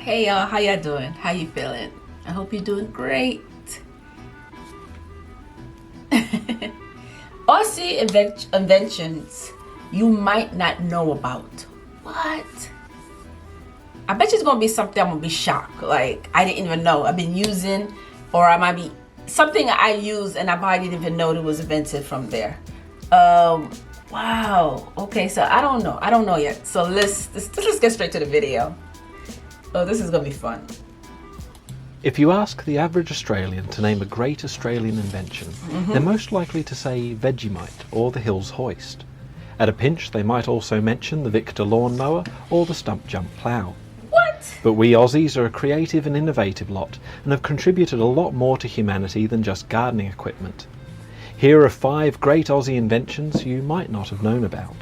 Hey y'all, how y'all doing? How you feeling? I hope you're doing great. Aussie Inventions you might not know about. What? I bet you it's gonna be something I'm gonna be shocked. Like, I didn't even know. I've been using, or I might be something I used and I probably didn't even know it was invented from there. Wow. Okay, so I don't know yet. So let's get straight to the video. Oh, this is gonna be fun. If you ask the average Australian to name a great Australian invention, they're most likely to say Vegemite or the Hills Hoist. At a pinch, they might also mention the Victor lawnmower or the stump jump plough. What? But we Aussies are a creative and innovative lot and have contributed a lot more to humanity than just gardening equipment. Here are 5 great Aussie inventions you might not have known about.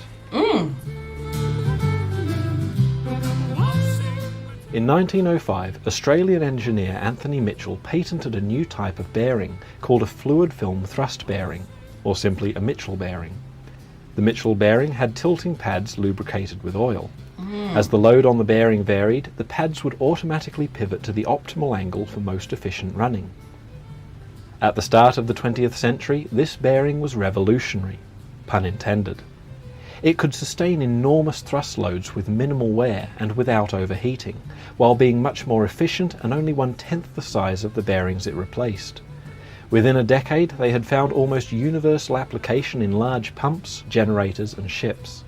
In 1905, Australian engineer Anthony Mitchell patented a new type of bearing called a fluid film thrust bearing, or simply a Mitchell bearing. The Mitchell bearing had tilting pads lubricated with oil. As the load on the bearing varied, the pads would automatically pivot to the optimal angle for most efficient running. At the start of the 20th century, this bearing was revolutionary, pun intended. It could sustain enormous thrust loads with minimal wear and without overheating, while being much more efficient and only 1/10 the size of the bearings it replaced. Within a decade, they had found almost universal application in large pumps, generators and ships.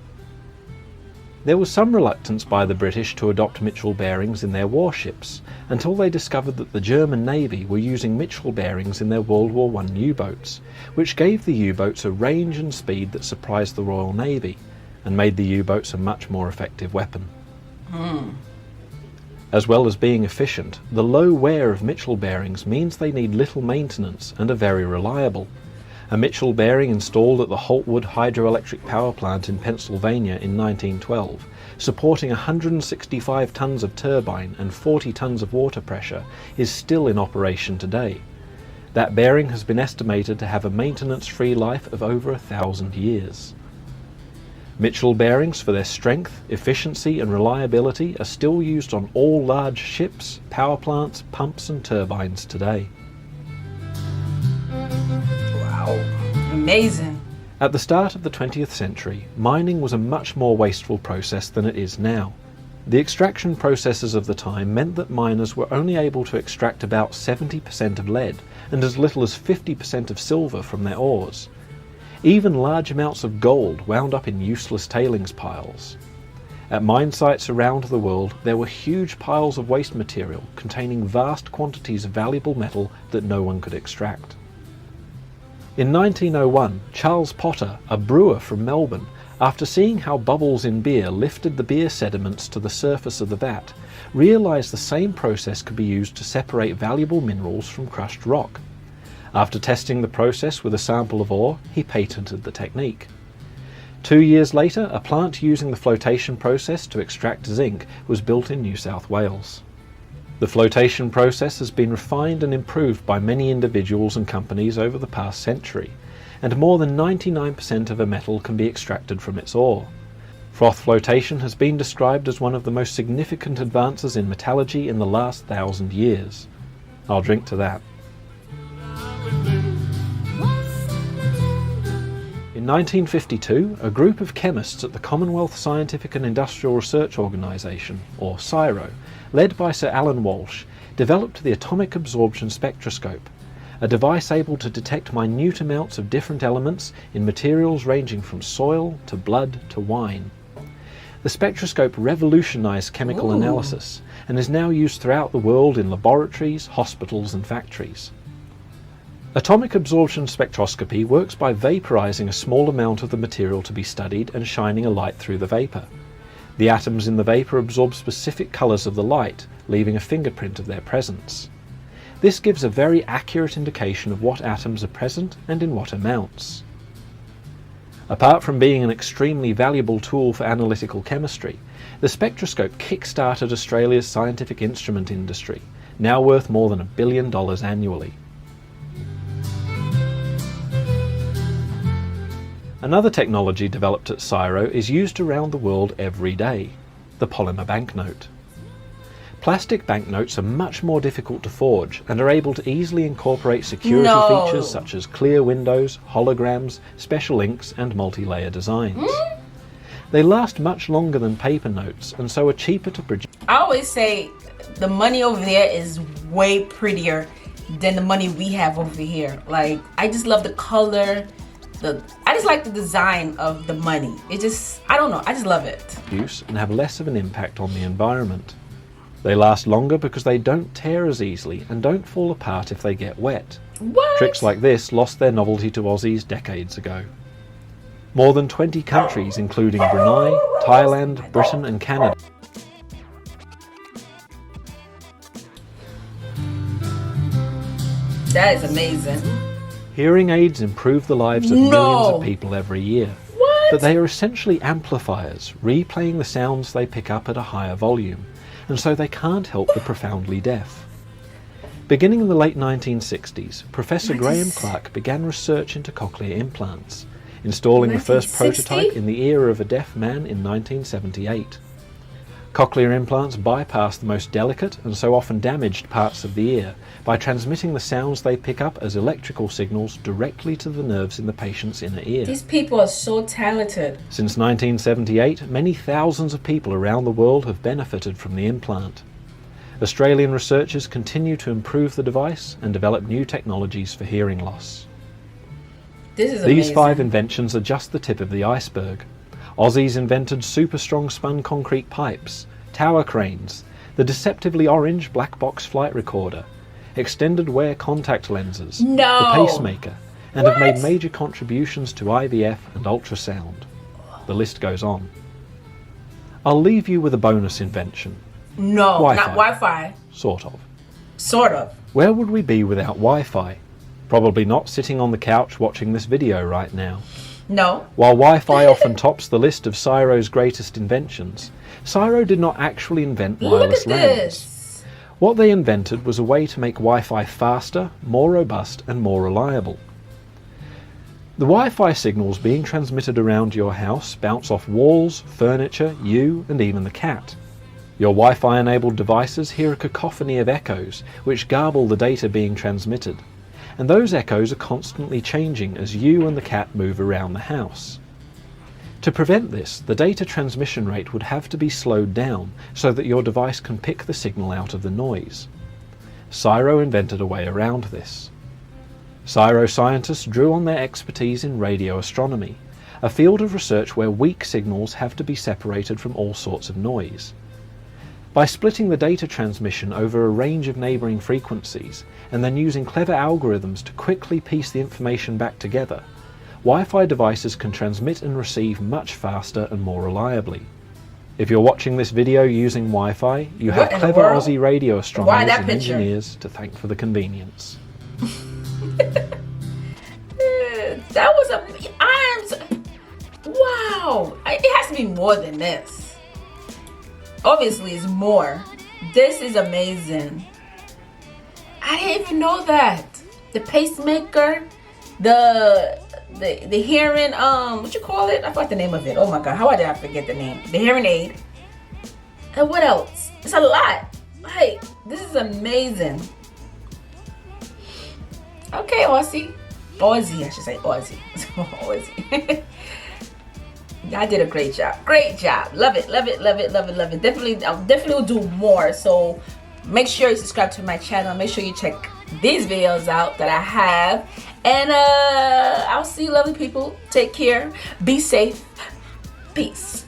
There was some reluctance by the British to adopt Mitchell bearings in their warships, until they discovered that the German Navy were using Mitchell bearings in their World War I U-boats, which gave the U-boats a range and speed that surprised the Royal Navy, and made the U-boats a much more effective weapon. As well as being efficient, the low wear of Mitchell bearings means they need little maintenance and are very reliable. A Mitchell bearing installed at the Holtwood hydroelectric power plant in Pennsylvania in 1912, supporting 165 tons of turbine and 40 tons of water pressure, is still in operation today. That bearing has been estimated to have a maintenance-free life of over 1,000 years. Mitchell bearings, for their strength, efficiency and reliability, are still used on all large ships, power plants, pumps and turbines today. Amazing. At the start of the 20th century, mining was a much more wasteful process than it is now. The extraction processes of the time meant that miners were only able to extract about 70% of lead and as little as 50% of silver from their ores. Even large amounts of gold wound up in useless tailings piles. At mine sites around the world, there were huge piles of waste material containing vast quantities of valuable metal that no one could extract. In 1901, Charles Potter, a brewer from Melbourne, after seeing how bubbles in beer lifted the beer sediments to the surface of the vat, realised the same process could be used to separate valuable minerals from crushed rock. After testing the process with a sample of ore, he patented the technique. 2 years later, a plant using the flotation process to extract zinc was built in New South Wales. The flotation process has been refined and improved by many individuals and companies over the past century, and more than 99% of a metal can be extracted from its ore. Froth flotation has been described as one of the most significant advances in metallurgy in the last 1,000 years. I'll drink to that. In 1952, a group of chemists at the Commonwealth Scientific and Industrial Research Organisation, or CSIRO, led by Sir Alan Walsh, developed the atomic absorption spectroscope, a device able to detect minute amounts of different elements in materials ranging from soil to blood to wine. The spectroscope revolutionised chemical analysis and is now used throughout the world in laboratories, hospitals and factories. Atomic absorption spectroscopy works by vaporizing a small amount of the material to be studied and shining a light through the vapor. The atoms in the vapor absorb specific colors of the light, leaving a fingerprint of their presence. This gives a very accurate indication of what atoms are present and in what amounts. Apart from being an extremely valuable tool for analytical chemistry, the spectroscope kick-started Australia's scientific instrument industry, now worth more than $1 billion annually. Another technology developed at CSIRO is used around the world every day, the Polymer Banknote. Plastic banknotes are much more difficult to forge and are able to easily incorporate security features such as clear windows, holograms, special inks and multi-layer designs. They last much longer than paper notes and so are cheaper to produce. I always say the money over there is way prettier than the money we have over here. Like, I just love the color. I just like the design of the money. It just, I don't know, I just love it. And have less of an impact on the environment. They last longer because they don't tear as easily and don't fall apart if they get wet. What? Tricks like this lost their novelty to Aussies decades ago. More than 20 countries, including Brunei, Thailand, Britain and Canada, that is amazing. hearing aids improve the lives of millions of people every year. What? But they are essentially amplifiers, replaying the sounds they pick up at a higher volume, and so they can't help the profoundly deaf. Beginning in the late 1960s, Professor Graham Clark began research into cochlear implants, installing the first prototype in the ear of a deaf man in 1978. Cochlear implants bypass the most delicate and so often damaged parts of the ear by transmitting the sounds they pick up as electrical signals directly to the nerves in the patient's inner ear. These people are so talented. Since 1978, many thousands of people around the world have benefited from the implant. Australian researchers continue to improve the device and develop new technologies for hearing loss. This is amazing. These 5 inventions are just the tip of the iceberg. Aussies invented super strong spun concrete pipes, tower cranes, the deceptively orange black box flight recorder, extended wear contact lenses, the pacemaker, and have made major contributions to IVF and ultrasound. The list goes on. I'll leave you with a bonus invention. No, Wi-Fi. not Wi-Fi. Sort of. Sort of. Where would we be without Wi-Fi? Probably not sitting on the couch watching this video right now. No. While Wi-Fi often tops the list of Cyro's greatest inventions, Cyro did not actually invent wireless LANs. This. What they invented was a way to make Wi-Fi faster, more robust and more reliable. The Wi-Fi signals being transmitted around your house bounce off walls, furniture, you and even the cat. Your Wi-Fi enabled devices hear a cacophony of echoes which garble the data being transmitted. And those echoes are constantly changing as you and the cat move around the house. To prevent this, the data transmission rate would have to be slowed down so that your device can pick the signal out of the noise. Cyro invented a way around this. Cyro scientists drew on their expertise in radio astronomy, a field of research where weak signals have to be separated from all sorts of noise. By splitting the data transmission over a range of neighbouring frequencies and then using clever algorithms to quickly piece the information back together, Wi-Fi devices can transmit and receive much faster and more reliably. If you're watching this video using Wi-Fi, you have clever Aussie radio astronomers and engineers to thank for the convenience. That was wow! It has to be more than this. Obviously, it's more. This is amazing. I didn't even know that. The pacemaker, the hearing, what you call it? I forgot the name of it. Oh my God, how did I forget the name? The hearing aid. And what else? It's a lot. Like, this is amazing. Okay, Aussie, I should say Aussie. Aussie. I did a great job. Great job. Love it, love it, love it, love it, love it. Definitely, I definitely will do more. So make sure you subscribe to my channel. Make sure you check these videos out that I have. And I'll see you lovely people. Take care. Be safe. Peace.